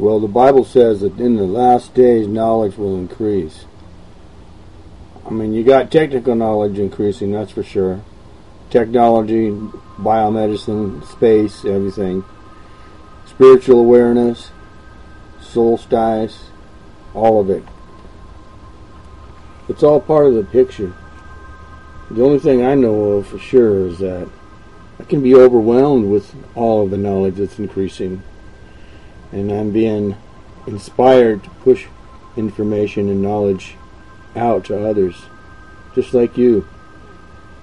Well, the Bible says that in the last days knowledge will increase. I mean, you got technical knowledge increasing, that's for sure. Technology, biomedicine, space, everything. Spiritual awareness, solstice, all of it. It's all part of the picture. The only thing I know of for sure is that I can be overwhelmed with all of the knowledge that's increasing. And I'm being inspired to push information and knowledge out to others. Just like you.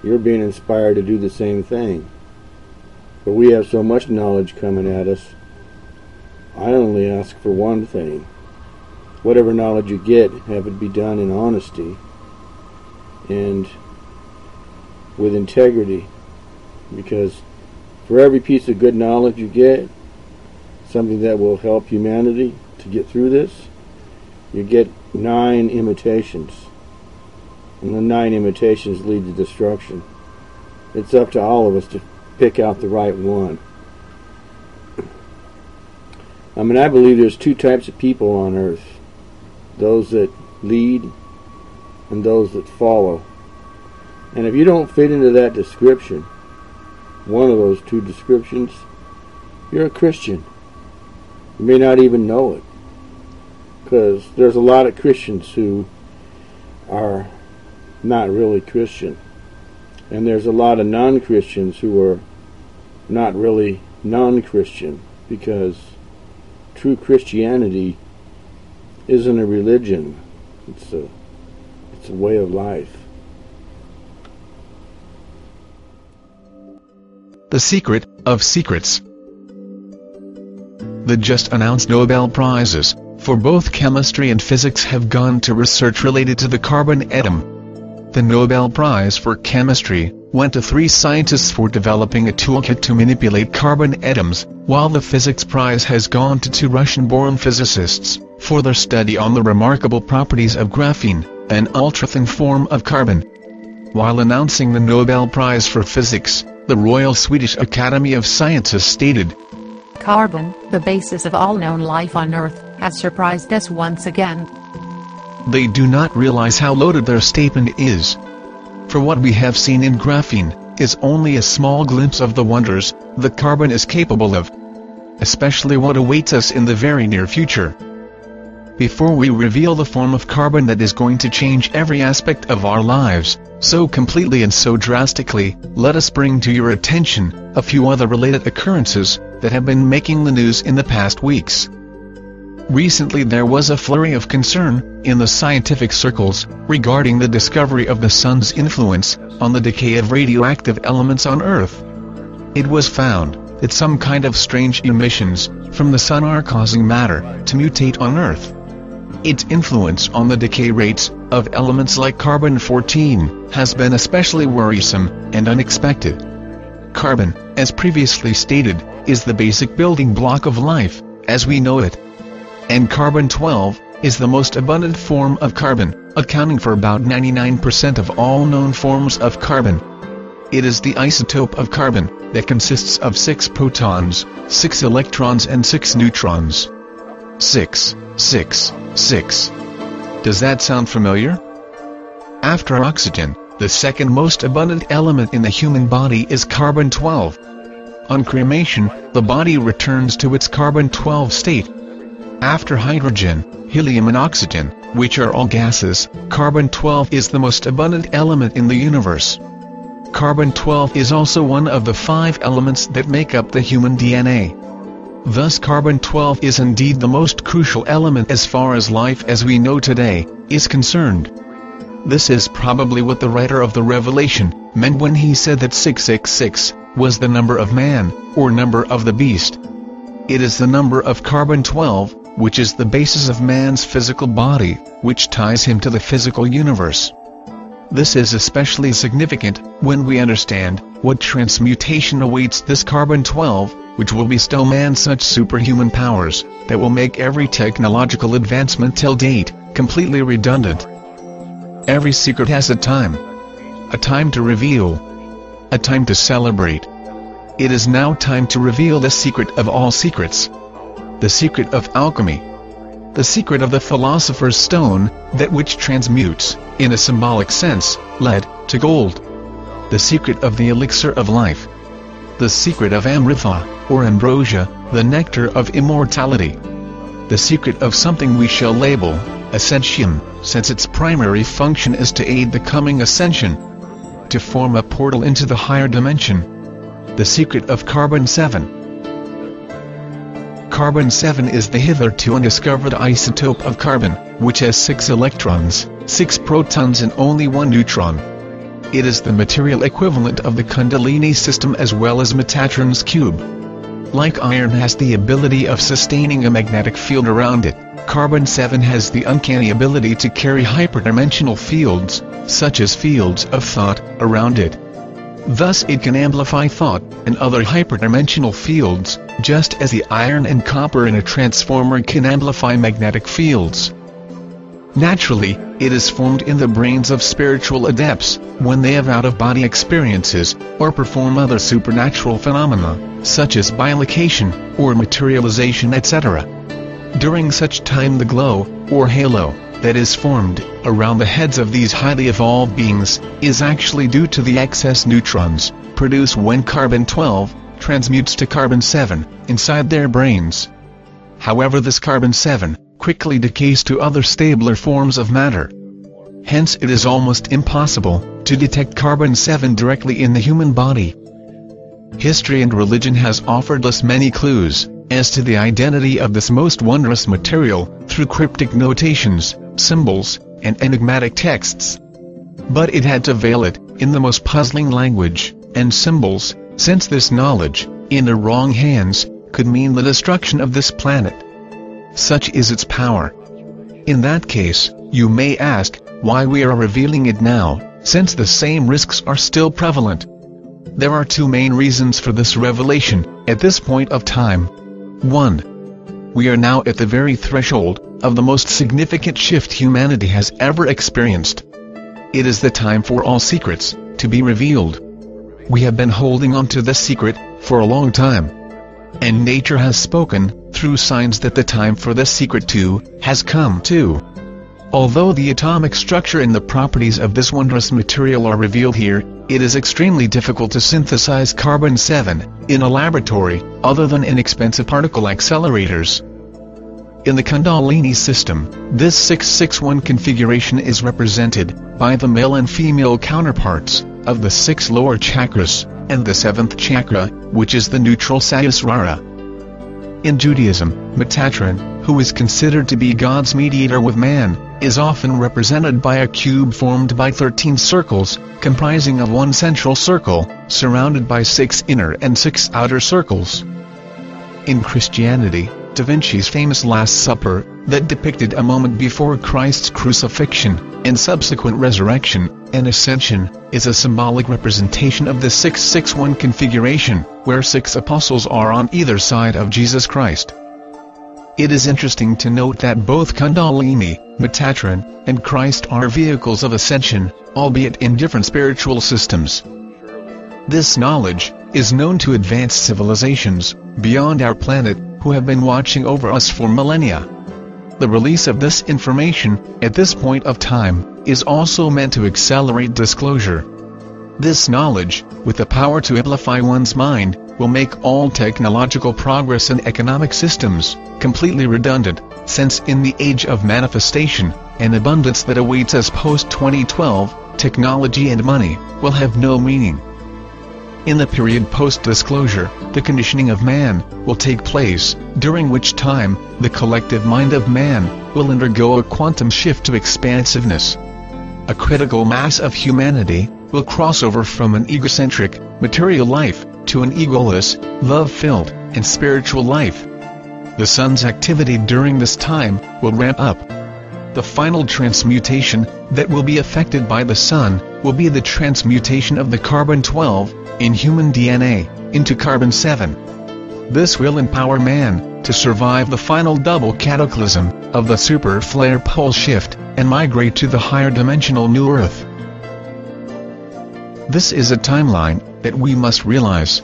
You're being inspired to do the same thing. But we have so much knowledge coming at us. I only ask for one thing. Whatever knowledge you get, have it be done in honesty and with integrity. Because for every piece of good knowledge you get, something that will help humanity to get through this, you get 9 imitations. And the 9 imitations lead to destruction. It's up to all of us to pick out the right one. I mean, I believe there's 2 types of people on earth. Those that lead and those that follow. And if you don't fit into that description, one of those 2 descriptions, you're a Christian. You may not even know it. Because there's a lot of Christians who are not really Christian. And there's a lot of non-Christians who are not really non-Christian. Because true Christianity isn't a religion. It's a way of life. The secret of secrets. The just announced Nobel Prizes for both chemistry and physics have gone to research related to the carbon atom. The Nobel Prize for Chemistry went to 3 scientists for developing a toolkit to manipulate carbon atoms, while the Physics Prize has gone to 2 Russian-born physicists for their study on the remarkable properties of graphene, an ultra-thin form of carbon. While announcing the Nobel Prize for Physics, the Royal Swedish Academy of Sciences stated, "Carbon, the basis of all known life on Earth, has surprised us once again." They do not realize how loaded their statement is. For what we have seen in graphene is only a small glimpse of the wonders the carbon is capable of, especially what awaits us in the very near future. Before we reveal the form of carbon that is going to change every aspect of our lives, so completely and so drastically, let us bring to your attention a few other related occurrences that have been making the news in the past weeks. Recently there was a flurry of concern in the scientific circles regarding the discovery of the sun's influence on the decay of radioactive elements on Earth. It was found that some kind of strange emissions from the sun are causing matter to mutate on Earth. Its influence on the decay rates of elements like carbon-14 has been especially worrisome and unexpected. Carbon, as previously stated, is the basic building block of life, as we know it. And carbon-12 is the most abundant form of carbon, accounting for about 99% of all known forms of carbon. It is the isotope of carbon that consists of 6 protons, 6 electrons and 6 neutrons. 6, 6, 6. Does that sound familiar? After oxygen, the second most abundant element in the human body is carbon-12. On cremation, the body returns to its carbon-12 state. After hydrogen, helium and oxygen, which are all gases, carbon-12 is the most abundant element in the universe. Carbon-12 is also one of the 5 elements that make up the human DNA. Thus carbon-12 is indeed the most crucial element as far as life as we know today is concerned. This is probably what the writer of the Revelation meant when he said that 666 was the number of man, or number of the beast. It is the number of carbon-12, which is the basis of man's physical body, which ties him to the physical universe. This is especially significant when we understand what transmutation awaits this carbon-12, which will bestow man such superhuman powers that will make every technological advancement till date completely redundant. Every secret has a time to reveal, a time to celebrate. It is now time to reveal the secret of all secrets. the secret of alchemy, the secret of the philosopher's stone, that which transmutes, in a symbolic sense, lead to gold, the secret of the elixir of life, the secret of amritha, or ambrosia, the nectar of immortality, the secret of something we shall label Ascentium, since its primary function is to aid the coming ascension, to form a portal into the higher dimension, the secret of carbon-7. Carbon-7 is the hitherto undiscovered isotope of carbon, which has 6 electrons, 6 protons and only 1 neutron. It is the material equivalent of the Kundalini system as well as Metatron's cube. Like iron has the ability of sustaining a magnetic field around it, carbon-7 has the uncanny ability to carry hyperdimensional fields, such as fields of thought, around it. Thus it can amplify thought and other hyperdimensional fields, just as the iron and copper in a transformer can amplify magnetic fields. Naturally, it is formed in the brains of spiritual adepts, when they have out-of-body experiences, or perform other supernatural phenomena, such as bilocation, or materialization etc. During such time the glow, or halo, that is formed around the heads of these highly evolved beings, is actually due to the excess neutrons produced when carbon-12 transmutes to carbon-7 inside their brains. However, this carbon-7 quickly decays to other stabler forms of matter. Hence it is almost impossible to detect carbon-7 directly in the human body. History and religion has offered us many clues as to the identity of this most wondrous material, through cryptic notations, symbols, and enigmatic texts. But it had to veil it in the most puzzling language and symbols, since this knowledge, in the wrong hands, could mean the destruction of this planet. Such is its power. In that case, you may ask, why we are revealing it now, since the same risks are still prevalent. There are 2 main reasons for this revelation, at this point of time. 1. We are now at the very threshold of the most significant shift humanity has ever experienced. It is the time for all secrets to be revealed. We have been holding on to this secret for a long time. And nature has spoken, through signs, that the time for this secret too has come too. Although the atomic structure and the properties of this wondrous material are revealed here, it is extremely difficult to synthesize carbon-7 in a laboratory, other than inexpensive particle accelerators. In the Kundalini system, this 661 configuration is represented by the male and female counterparts of the 6 lower chakras, and the 7th chakra, which is the neutral Sahasrara. In Judaism, Metatron, who is considered to be God's mediator with man, is often represented by a cube formed by 13 circles, comprising of 1 central circle, surrounded by 6 inner and 6 outer circles. In Christianity, Da Vinci's famous Last Supper, that depicted a moment before Christ's crucifixion, and subsequent resurrection, and ascension, is a symbolic representation of the 661 configuration, where 6 apostles are on either side of Jesus Christ. It is interesting to note that both Kundalini, Metatron, and Christ are vehicles of ascension, albeit in different spiritual systems. This knowledge is known to advanced civilizations beyond our planet, who have been watching over us for millennia. The release of this information, at this point of time, is also meant to accelerate disclosure. This knowledge, with the power to amplify one's mind, will make all technological progress and economic systems completely redundant, since in the age of manifestation and abundance that awaits us post-2012, technology and money will have no meaning. In the period post-disclosure, the conditioning of man will take place, during which time the collective mind of man will undergo a quantum shift to expansiveness. A critical mass of humanity will cross over from an egocentric, material life to an egoless, love-filled, and spiritual life. The sun's activity during this time will ramp up. The final transmutation that will be affected by the sun will be the transmutation of the carbon-12 in human DNA into carbon-7. This will empower man to survive the final double cataclysm of the super flare pole shift and migrate to the higher dimensional new Earth. This is a timeline that we must realize.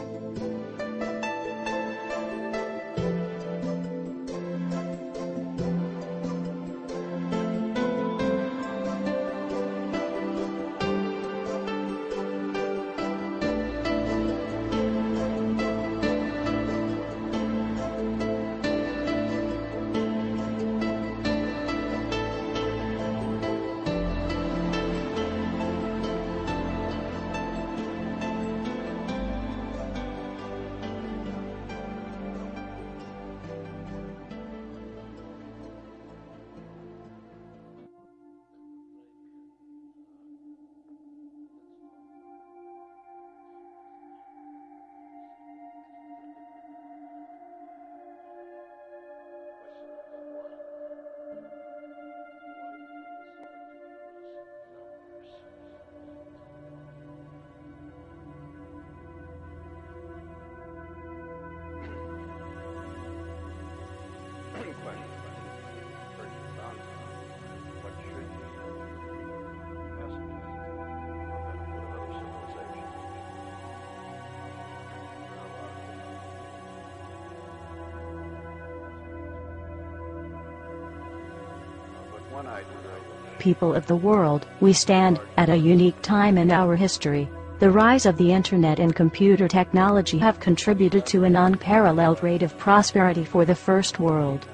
People of the world, we stand at a unique time in our history. The rise of the internet and computer technology have contributed to an unparalleled rate of prosperity for the first world.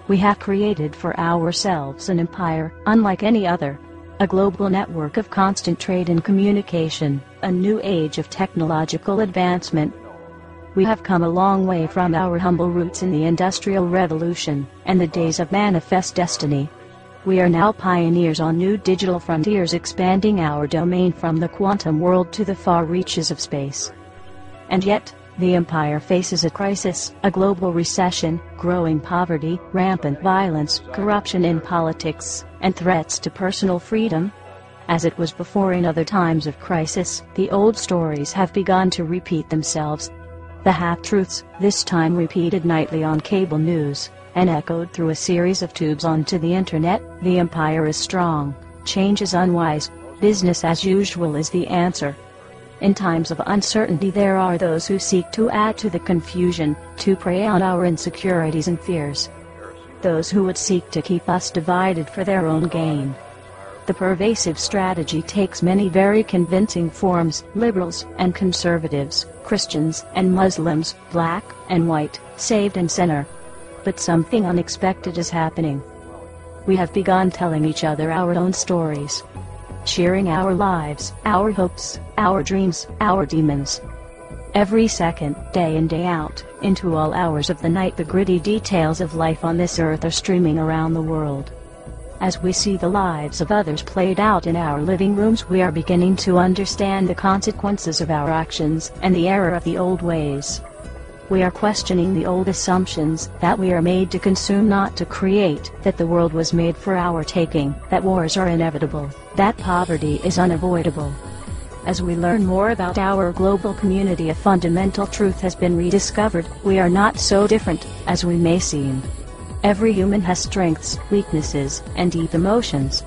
We have created for ourselves an empire, unlike any other. A global network of constant trade and communication, a new age of technological advancement. We have come a long way from our humble roots in the Industrial Revolution, and the days of manifest destiny. We are now pioneers on new digital frontiers, expanding our domain from the quantum world to the far reaches of space. And yet, the empire faces a crisis, a global recession, growing poverty, rampant violence, corruption in politics, and threats to personal freedom. As it was before in other times of crisis, the old stories have begun to repeat themselves. The half-truths, this time repeated nightly on cable news, and echoed through a series of tubes onto the internet. The empire is strong, change is unwise, business as usual is the answer. In times of uncertainty there are those who seek to add to the confusion, to prey on our insecurities and fears. Those who would seek to keep us divided for their own gain. The pervasive strategy takes many very convincing forms: liberals and conservatives, Christians and Muslims, black and white, saved and sinner. But something unexpected is happening. We have begun telling each other our own stories, sharing our lives, our hopes, our dreams, our demons. Every second, day in day out, into all hours of the night, the gritty details of life on this earth are streaming around the world. As we see the lives of others played out in our living rooms, we are beginning to understand the consequences of our actions and the error of the old ways. We are questioning the old assumptions that we are made to consume, not to create, that the world was made for our taking, that wars are inevitable, that poverty is unavoidable. As we learn more about our global community, a fundamental truth has been rediscovered: we are not so different as we may seem. Every human has strengths, weaknesses, and deep emotions.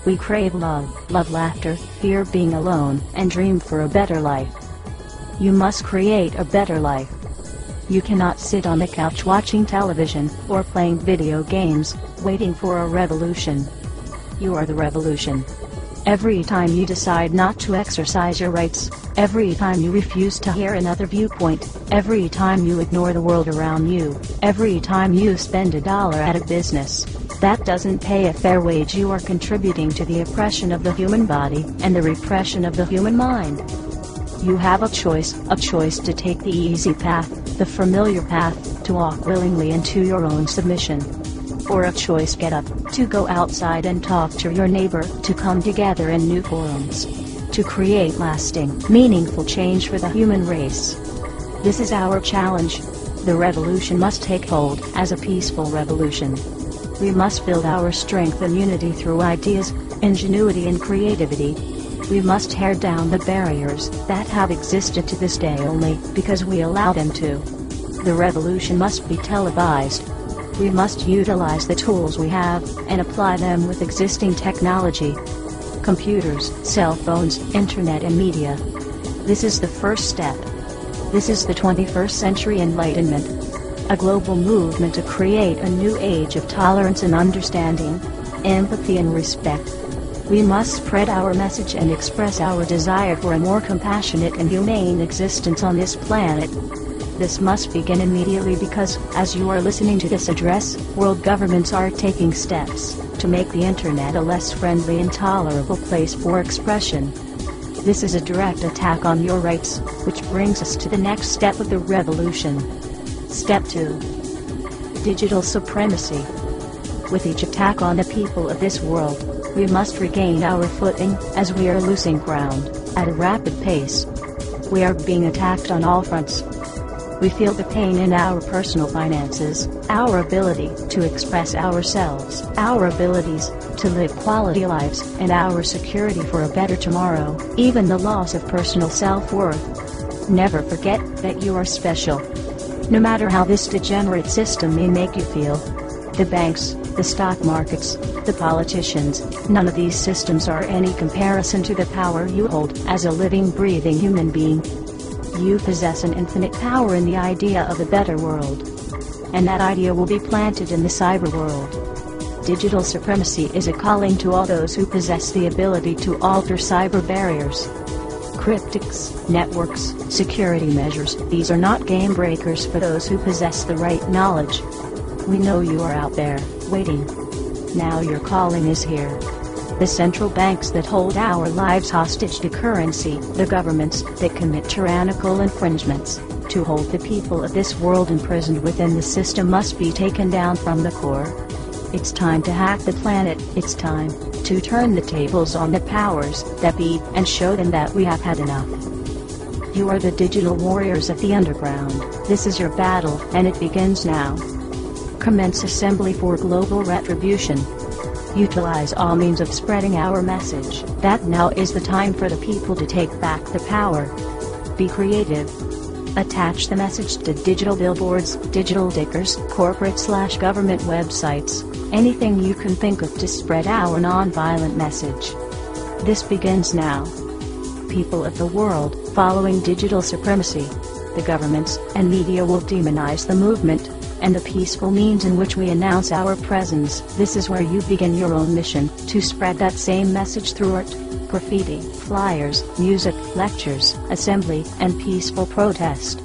We crave love, laughter, fear being alone, and dream for a better life. You must create a better life. You cannot sit on the couch watching television, or playing video games, waiting for a revolution. You are the revolution. Every time you decide not to exercise your rights, every time you refuse to hear another viewpoint, every time you ignore the world around you, every time you spend $1 at a business that doesn't pay a fair wage, you are contributing to the oppression of the human body and the repression of the human mind. You have a choice to take the easy path, the familiar path, to walk willingly into your own submission. Or a choice: get up, to go outside and talk to your neighbor, to come together in new forums, to create lasting, meaningful change for the human race. This is our challenge. The revolution must take hold as a peaceful revolution. We must build our strength and unity through ideas, ingenuity and creativity. We must tear down the barriers that have existed to this day only because we allow them to. The revolution must be televised. We must utilize the tools we have and apply them with existing technology. Computers, cell phones, internet and media. This is the first step. This is the 21st century enlightenment. A global movement to create a new age of tolerance and understanding, empathy and respect. We must spread our message and express our desire for a more compassionate and humane existence on this planet. This must begin immediately because, as you are listening to this address, world governments are taking steps to make the internet a less friendly and tolerable place for expression. This is a direct attack on your rights, which brings us to the next step of the revolution. Step 2. Digital supremacy. With each attack on the people of this world, we must regain our footing, as we are losing ground at a rapid pace. We are being attacked on all fronts. We feel the pain in our personal finances, our ability to express ourselves, our abilities to live quality lives, and our security for a better tomorrow, even the loss of personal self-worth. Never forget that you are special. No matter how this degenerate system may make you feel. The banks, the stock markets, the politicians, none of these systems are any comparison to the power you hold as a living, breathing human being. You possess an infinite power in the idea of a better world. And that idea will be planted in the cyber world. Digital supremacy is a calling to all those who possess the ability to alter cyber barriers. Cryptics, networks, security measures, these are not game breakers for those who possess the right knowledge. We know you are out there, waiting. Now your calling is here. The central banks that hold our lives hostage to currency, the governments that commit tyrannical infringements, to hold the people of this world imprisoned within the system must be taken down from the core. It's time to hack the planet, it's time to turn the tables on the powers that be and show them that we have had enough. You are the digital warriors of the underground. This is your battle, and it begins now. Commence assembly for global retribution. Utilize all means of spreading our message, that now is the time for the people to take back the power. Be creative. Attach the message to digital billboards, digital stickers, corporate/government websites, anything you can think of to spread our non-violent message. This begins now. People of the world, following digital supremacy, the governments and media will demonize the movement and the peaceful means in which we announce our presence. This is where you begin your own mission, to spread that same message through art, graffiti, flyers, music, lectures, assembly, and peaceful protest.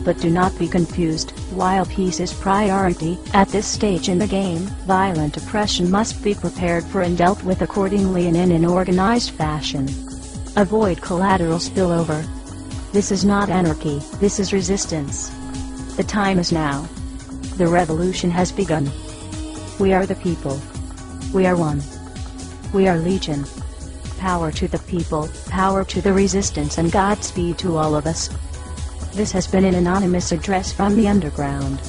But do not be confused, while peace is priority, at this stage in the game, violent oppression must be prepared for and dealt with accordingly and in an organized fashion. Avoid collateral spillover. This is not anarchy, this is resistance. The time is now. The revolution has begun. We are the people. We are one. We are legion. Power to the people, power to the resistance, and Godspeed to all of us. This has been an anonymous address from the underground.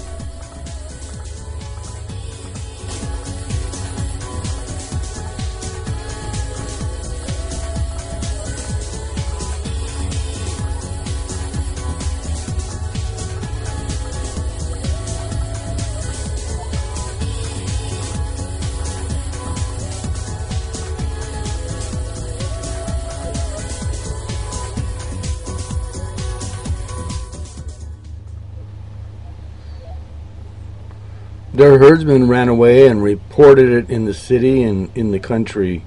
Their herdsmen ran away and reported it in the city and in the country.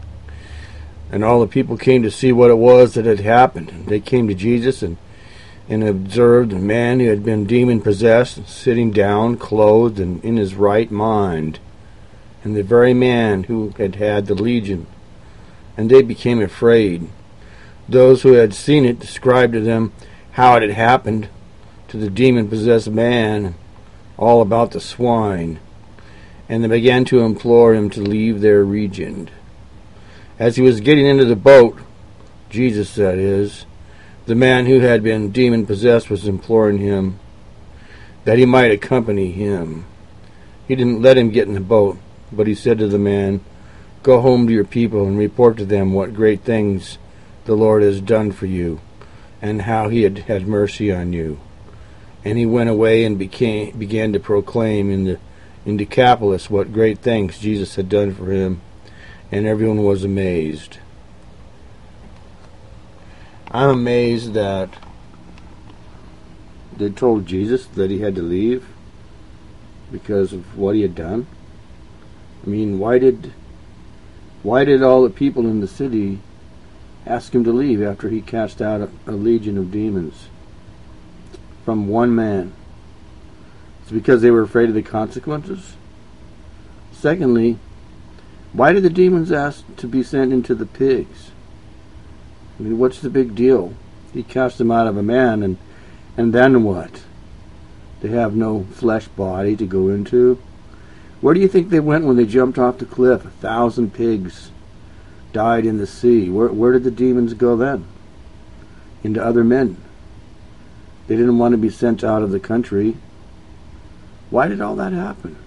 And all the people came to see what it was that had happened. They came to Jesus and observed a man who had been demon-possessed, sitting down, clothed, and in his right mind. And the very man who had had the legion. And they became afraid. Those who had seen it described to them how it had happened to the demon-possessed man, all about the swine, and they began to implore him to leave their region. As he was getting into the boat, Jesus, that is, the man who had been demon-possessed was imploring him that he might accompany him. He didn't let him get in the boat, but he said to the man, "Go home to your people and report to them what great things the Lord has done for you, and how he had had mercy on you." And he went away and began to proclaim in Decapolis what great things Jesus had done for him, and everyone was amazed. I'm amazed that they told Jesus that he had to leave because of what he had done. I mean, why did all the people in the city ask him to leave after he cast out a legion of demons from one man? It's because they were afraid of the consequences. Secondly, why did the demons ask to be sent into the pigs? I mean, what's the big deal? He cast them out of a man, and then what? They have no flesh body to go into. Where do you think they went when they jumped off the cliff? 1,000 pigs died in the sea. Where did the demons go then? Into other men. They didn't want to be sent out of the country. Why did all that happen?